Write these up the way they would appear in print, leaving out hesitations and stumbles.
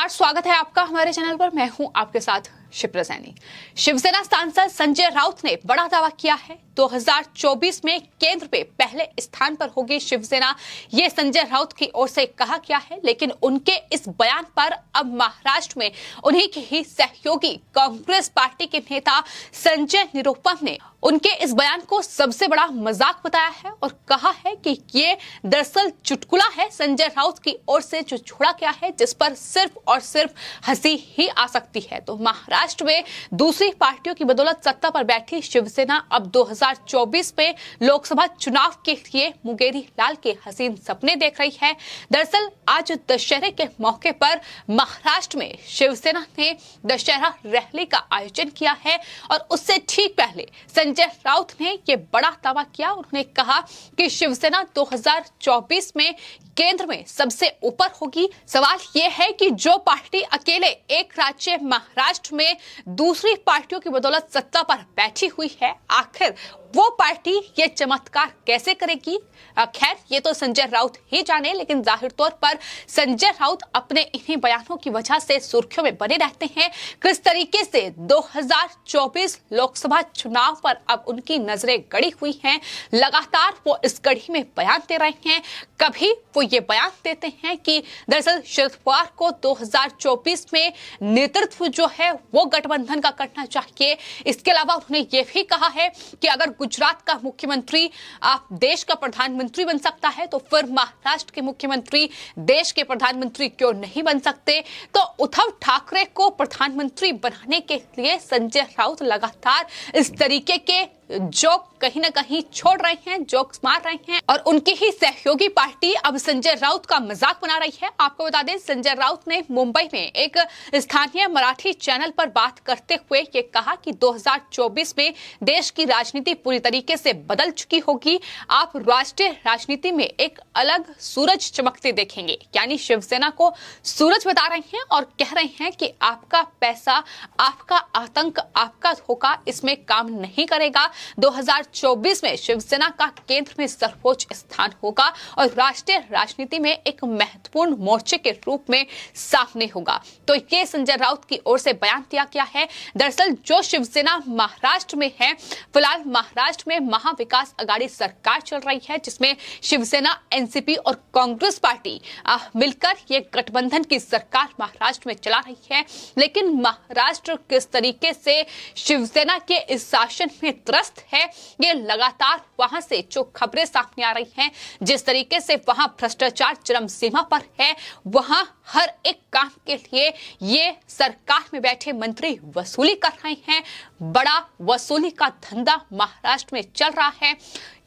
नमस्कार, स्वागत है आपका हमारे चैनल पर। मैं हूं आपके साथ शिप्रा सैनी। शिवसेना सांसद संजय राउत ने बड़ा दावा किया है। 2024 में केंद्र पे पहले स्थान पर होगी शिवसेना, ये संजय राउत की ओर से कहा गया है। लेकिन उनके इस बयान पर अब महाराष्ट्र में उन्हीं के ही सहयोगी कांग्रेस पार्टी के नेता संजय निरुपम ने उनके इस बयान को सबसे बड़ा मजाक बताया है और कहा है कि ये दरअसल चुटकुला है संजय राउत की ओर से जो छोड़ा गया है, जिस पर सिर्फ और सिर्फ हंसी ही आ सकती है। तो महाराष्ट्र में दूसरी पार्टियों की बदौलत सत्ता पर बैठी शिवसेना अब 2024 में लोकसभा चुनाव के लिए मुंगेरी लाल के हसीन सपने देख रही है। दरअसल आज दशहरे के मौके पर महाराष्ट्र में शिवसेना ने दशहरा रैली का आयोजन किया है और उससे ठीक पहले संजय राउत ने ये बड़ा दावा किया। उन्होंने कहा कि शिवसेना 2024 में केंद्र में सबसे ऊपर होगी। सवाल ये है कि जो पार्टी अकेले एक राज्य महाराष्ट्र में दूसरी पार्टियों की बदौलत सत्ता पर बैठी हुई है, आखिर वो पार्टी ये चमत्कार कैसे करेगी? खैर, ये तो संजय राउत ही जाने, लेकिन जाहिर तौर पर संजय राउत अपने इन्हीं बयानों की वजह से सुर्खियों में बने रहते हैं। किस तरीके से 2024 लोकसभा चुनाव पर अब उनकी नजरें गड़ी हुई हैं, लगातार वो इस कड़ी में बयान दे रहे हैं। कभी वो ये बयान देते हैं कि दरअसल शरद पवार को 2024 में नेतृत्व जो है वो गठबंधन का करना चाहिए। इसके अलावा उन्होंने ये भी कहा है कि अगर गुजरात का मुख्यमंत्री आप देश का प्रधानमंत्री बन सकता है तो फिर महाराष्ट्र के मुख्यमंत्री देश के प्रधानमंत्री क्यों नहीं बन सकते। तो उद्धव ठाकरे को प्रधानमंत्री बनाने के लिए संजय राउत लगातार इस तरीके के जोक कहीं ना कहीं छोड़ रहे हैं, जोक्स मार रहे हैं और उनकी ही सहयोगी पार्टी अब संजय राउत का मजाक बना रही है। आपको बता दें, संजय राउत ने मुंबई में एक स्थानीय मराठी चैनल पर बात करते हुए ये कहा कि 2024 में देश की राजनीति पूरी तरीके से बदल चुकी होगी। आप राष्ट्रीय राजनीति में एक अलग सूरज चमकते देखेंगे। यानी शिवसेना को सूरज बता रहे हैं और कह रहे हैं कि आपका पैसा, आपका आतंक, आपका धोखा इसमें काम नहीं करेगा। 2024 में शिवसेना का केंद्र में सर्वोच्च स्थान होगा और राष्ट्रीय राजनीति में एक महत्वपूर्ण मोर्चे के रूप में सामने होगा। तो ये संजय राउत की ओर से बयान दिया गया है। दरअसल जो शिवसेना महाराष्ट्र में है, फिलहाल महाराष्ट्र में महाविकास आघाड़ी सरकार चल रही है, जिसमें शिवसेना, एनसीपी और कांग्रेस पार्टी मिलकर ये गठबंधन की सरकार महाराष्ट्र में चला रही है। लेकिन महाराष्ट्र किस तरीके से शिवसेना के इस शासन में त्रस्त है, ये लगातार वहां से जो खबरें सामने आ रही हैं, जिस तरीके से वहां भ्रष्टाचार चरम सीमा पर है, वहां हर एक काम के लिए ये सरकार में बैठे मंत्री वसूली कर रहे हैं। बड़ा वसूली का धंधा महाराष्ट्र में चल रहा है।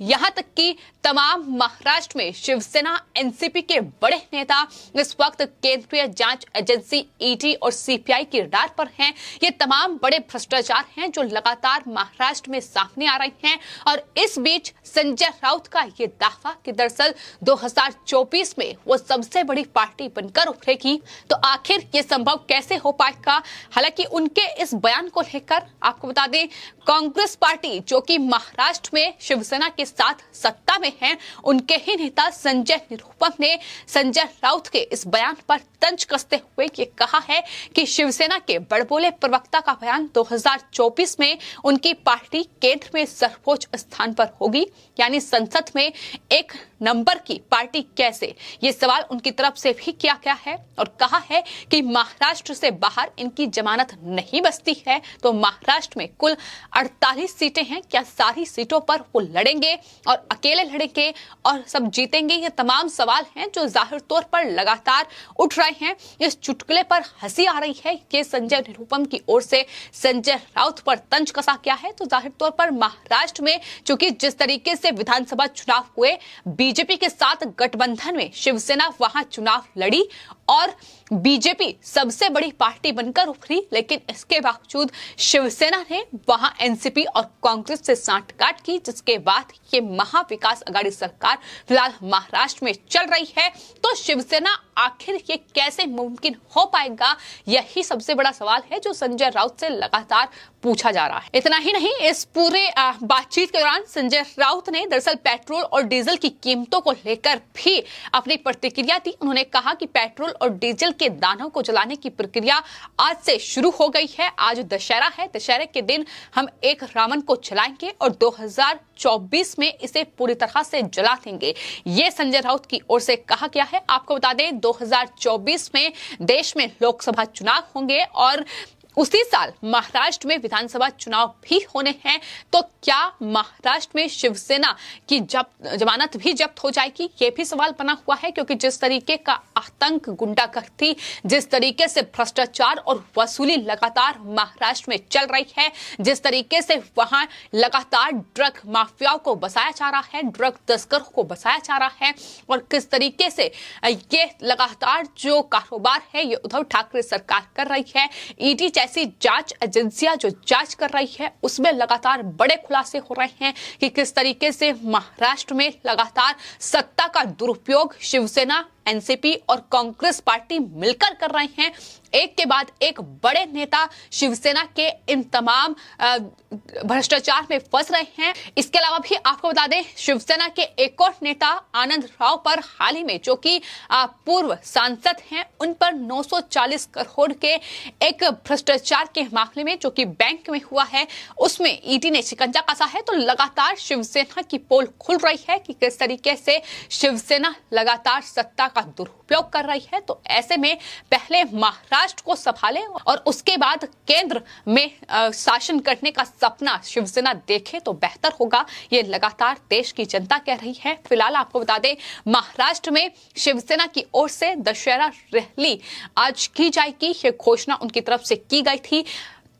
यहां तक कि तमाम महाराष्ट्र में शिवसेना, एनसीपी के बड़े नेता इस वक्त केंद्रीय जांच एजेंसी ईडी और सीबीआई की रडार पर हैं। ये तमाम बड़े भ्रष्टाचार हैं जो लगातार महाराष्ट्र में सामने आ रहे हैं। और इस बीच संजय राउत का ये दावा कि दरअसल 2024 में वो सबसे बड़ी पार्टी बनकर उभरेगी, तो आखिर ये संभव कैसे हो पाएगा? हालांकि उनके इस बयान को लेकर आपको बता दें, कांग्रेस पार्टी जो कि महाराष्ट्र में शिवसेना के साथ सत्ता में है, उनके ही नेता संजय निरुपम ने संजय राउत के इस बयान पर तंज कसते हुए ये कहा है कि शिवसेना के बड़बोले प्रवक्ता का बयान 2024 में उनकी पार्टी केंद्र में सर्वोच्च स्थान पर होगी, यानी संसद में एक नंबर की पार्टी कैसे, ये सवाल उनकी तरफ से भी किया गया है और कहा है कि महाराष्ट्र से बाहर इनकी जमानत नहीं बचती है। तो महाराष्ट्र में कुल 48 सीटें हैं, क्या सारी सीटों पर वो लड़ेंगे और अकेले लड़ेंगे और सब जीतेंगे? ये तमाम सवाल हैं जो जाहिर तौर पर लगातार उठ रहे हैं। इस चुटकुले पर हंसी आ रही है। ये संजय निरुपम की ओर से संजय राउत पर तंज कसा गया है। तो जाहिर तौर पर महाराष्ट्र में चूंकि जिस तरीके से विधानसभा चुनाव हुए, बीजेपी के साथ गठबंधन में शिवसेना वहां चुनाव लड़ी और बीजेपी सबसे बड़ी पार्टी बनकर उभरी, लेकिन इसके बावजूद शिवसेना ने वहां एनसीपी और कांग्रेस से सांठगांठ की, जिसके बाद ये महाविकास आघाड़ी सरकार फिलहाल महाराष्ट्र में चल रही है। तो शिवसेना आखिर ये कैसे मुमकिन हो पाएगा, यही सबसे बड़ा सवाल है जो संजय राउत से लगातार पूछा जा रहा है। इतना ही नहीं, इस पूरे बातचीत के दौरान संजय राउत ने दरअसल पेट्रोल और डीजल की कीमतों को लेकर भी अपनी प्रतिक्रिया दी। उन्होंने कहा कि पेट्रोल और डीजल के दानों को जलाने की प्रक्रिया आज से शुरू हो गई है। आज दशहरा है, दशहरे के दिन हम एक रावण को जलाएंगे और 2024 में इसे पूरी तरह से जला देंगे। ये संजय राउत की ओर से कहा गया है। आपको बता दें 2024 में देश में लोकसभा चुनाव होंगे और उसी साल महाराष्ट्र में विधानसभा चुनाव भी होने हैं। तो क्या महाराष्ट्र में शिवसेना की जमानत भी जब्त हो जाएगी, ये भी सवाल बना हुआ है, क्योंकि जिस तरीके का आतंक, गुंडागर्दी, जिस तरीके से भ्रष्टाचार और वसूली लगातार महाराष्ट्र में चल रही है, जिस तरीके से वहां लगातार ड्रग माफियाओं को बसाया जा रहा है, ड्रग तस्करों को बसाया जा रहा है, और किस तरीके से ये लगातार जो कारोबार है ये उद्धव ठाकरे सरकार कर रही है। ईडी जैसी जांच एजेंसियां जो जांच कर रही है उसमें लगातार बड़े खुलासे हो रहे हैं कि किस तरीके से महाराष्ट्र में लगातार सत्ता का दुरुपयोग शिवसेना, एनसीपी और कांग्रेस पार्टी मिलकर कर रहे हैं। एक के बाद एक बड़े नेता शिवसेना के इन तमाम भ्रष्टाचार में फंस रहे हैं। इसके अलावा भी आपको बता दें शिवसेना के एक और नेता आनंद राव पर हाल ही में, जो कि पूर्व सांसद हैं, उन पर 940 करोड़ के एक भ्रष्टाचार के मामले में, जो कि बैंक में हुआ है, उसमें ईडी ने शिकंजा कसा है। तो लगातार शिवसेना की पोल खुल रही है कि किस तरीके से शिवसेना लगातार सत्ता का दुरुपयोग कर रही है। तो ऐसे में पहले महाराष्ट्र को संभाले और उसके बाद केंद्र में शासन करने का सपना शिवसेना देखे तो बेहतर होगा, ये लगातार देश की जनता कह रही है। फिलहाल आपको बता दें महाराष्ट्र में शिवसेना की ओर से दशहरा रैली आज की जाएगी, ये घोषणा उनकी तरफ से की गई थी।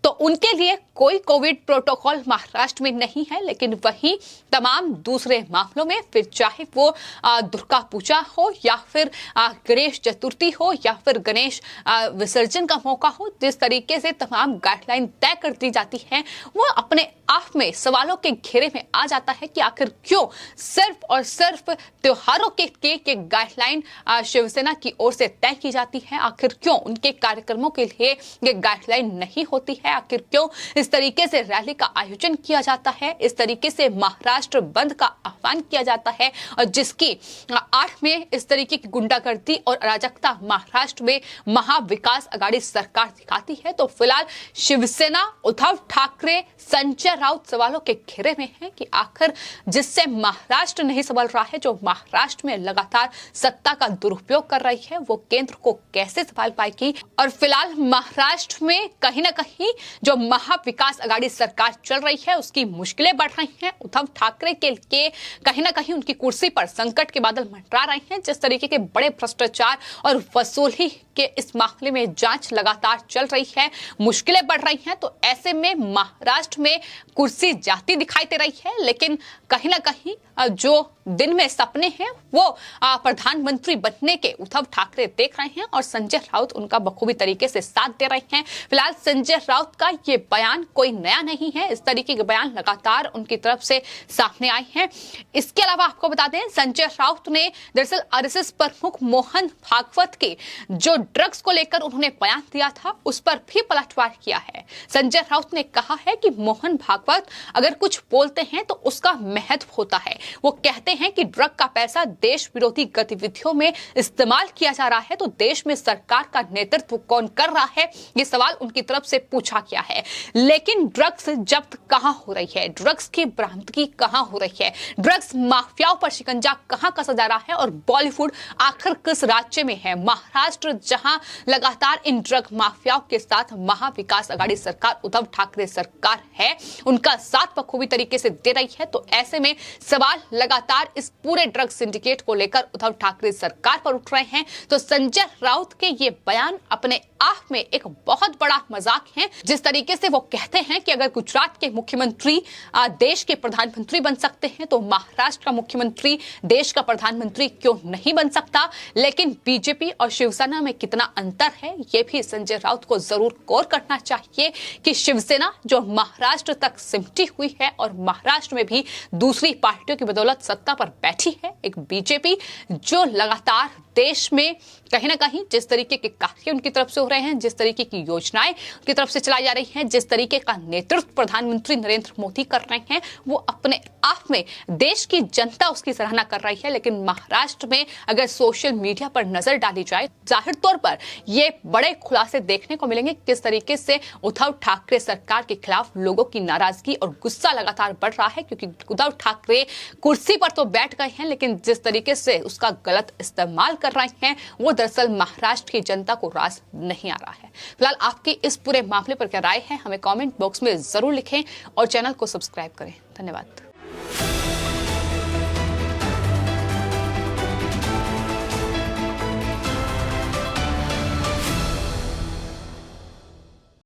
तो उनके लिए कोई कोविड प्रोटोकॉल महाराष्ट्र में नहीं है, लेकिन वहीं तमाम दूसरे मामलों में, फिर चाहे वो दुर्गा पूजा हो या फिर गणेश चतुर्थी हो या फिर गणेश विसर्जन का मौका हो, जिस तरीके से तमाम गाइडलाइन तय कर दी जाती है, वो अपने आप में सवालों के घेरे में आ जाता है कि आखिर क्यों सिर्फ और सिर्फ त्योहारों के गाइडलाइन शिवसेना की ओर से तय की जाती है। आखिर क्यों उनके कार्यक्रमों के लिए ये गाइडलाइन नहीं होती है, आखिर क्यों इस तरीके से रैली का आयोजन किया जाता है, इस तरीके से महाराष्ट्र बंद का आह्वान किया जाता है, और जिसकी आड़ में इस तरीके की गुंडागर्दी और अराजकता महाराष्ट्र में महाविकास आघाड़ी सरकार दिखाती है। तो फिलहाल शिवसेना, उद्धव ठाकरे, संजय राउत सवालों के घेरे में है कि आखिर जिससे महाराष्ट्र नहीं संभल रहा है, जो महाराष्ट्र में लगातार सत्ता का दुरुपयोग कर रही है, वो केंद्र को कैसे संभाल पाएगी। और फिलहाल महाराष्ट्र में कहीं ना कहीं जो महाविकास आघाड़ी सरकार चल रही है उसकी मुश्किलें बढ़ रही हैं। उद्धव ठाकरे के कहीं ना कहीं उनकी कुर्सी पर संकट के बादल मंडरा रहे हैं। जिस तरीके के बड़े भ्रष्टाचार और वसूली के इस मामले में जांच लगातार चल रही है, मुश्किलें बढ़ रही हैं। तो ऐसे में महाराष्ट्र में कुर्सी जाती दिखाई दे रही है, लेकिन कहीं ना कहीं जो दिन में सपने हैं वो प्रधानमंत्री बनने के उद्धव ठाकरे देख रहे हैं और संजय राउत उनका बखूबी तरीके से साथ दे रहे हैं। फिलहाल संजय राउत का ये बयान कोई नया नहीं है, इस तरीके के बयान लगातार उनकी तरफ से सामने आए हैं। इसके अलावा आपको बता दें संजय राउत ने दरअसल आरएसएस प्रमुख मोहन भागवत के जो ड्रग्स को लेकर उन्होंने बयान दिया था उस पर भी पलटवार किया है। संजय राउत ने कहा है कि मोहन भागवत अगर कुछ बोलते हैं तो उसका महत्व होता है। वो कहते हैं कि ड्रग का पैसा देश विरोधी गतिविधियों में इस्तेमाल किया जा रहा है, तो देश में सरकार का नेतृत्व कौन कर रहा है, ये सवाल उनकी तरफ से पूछा गया है। लेकिन ड्रग्स जब्त कहां हो रही है, ड्रग्स की बरामदगी कहां हो रही है, ड्रग्स माफियाओं पर शिकंजा कहां कसा जा रहा है, और बॉलीवुड आखिर किस राज्य में है। महाराष्ट्र जहां लगातार इन ड्रग माफियाओं के साथ महाविकास आघाड़ी सरकार, उद्धव ठाकरे सरकार है, उनका साथ बखूबी तरीके से दे रही है। तो ऐसे में सवाल लगातार इस पूरे ड्रग सिंडिकेट को लेकर उद्धव ठाकरे सरकार पर उठ रहे हैं। तो संजय राउत के ये बयान अपने आप में एक बहुत बड़ा मजाक है। जिस तरीके से वो कहते हैं कि अगर गुजरात के मुख्यमंत्री देश के प्रधानमंत्री बन सकते हैं तो महाराष्ट्र का मुख्यमंत्री देश का प्रधानमंत्री क्यों नहीं बन सकता। लेकिन बीजेपी और शिवसेना में कितना अंतर है ये भी संजय राउत को जरूर गौर करना चाहिए कि शिवसेना जो महाराष्ट्र तक सिमटी हुई है और महाराष्ट्र में भी दूसरी पार्टियों की बदौलत सत्ता पर बैठी है, एक बीजेपी जो लगातार देश में कहीं ना कहीं जिस तरीके के कार्य उनकी तरफ से हो रहे हैं, जिस तरीके की योजनाएं उनकी तरफ से चलाई जा रही हैं, जिस तरीके का नेतृत्व प्रधानमंत्री नरेंद्र मोदी कर रहे हैं, वो अपने आप में देश की जनता उसकी सराहना कर रही है। लेकिन महाराष्ट्र में अगर सोशल मीडिया पर नजर डाली जाए, जाहिर तौर पर ये बड़े खुलासे देखने को मिलेंगे किस तरीके से उद्धव ठाकरे सरकार के खिलाफ लोगों की नाराजगी और गुस्सा लगातार बढ़ रहा है। क्योंकि उद्धव ठाकरे कुर्सी पर तो बैठ गए हैं, लेकिन जिस तरीके से उसका गलत इस्तेमाल कर रहे हैं वो दरअसल महाराष्ट्र की जनता को रास नहीं आ रहा है। फिलहाल आपकी इस पूरे मामले पर क्या राय है, हमें कमेंट बॉक्स में जरूर लिखें और चैनल को सब्सक्राइब करें। धन्यवाद।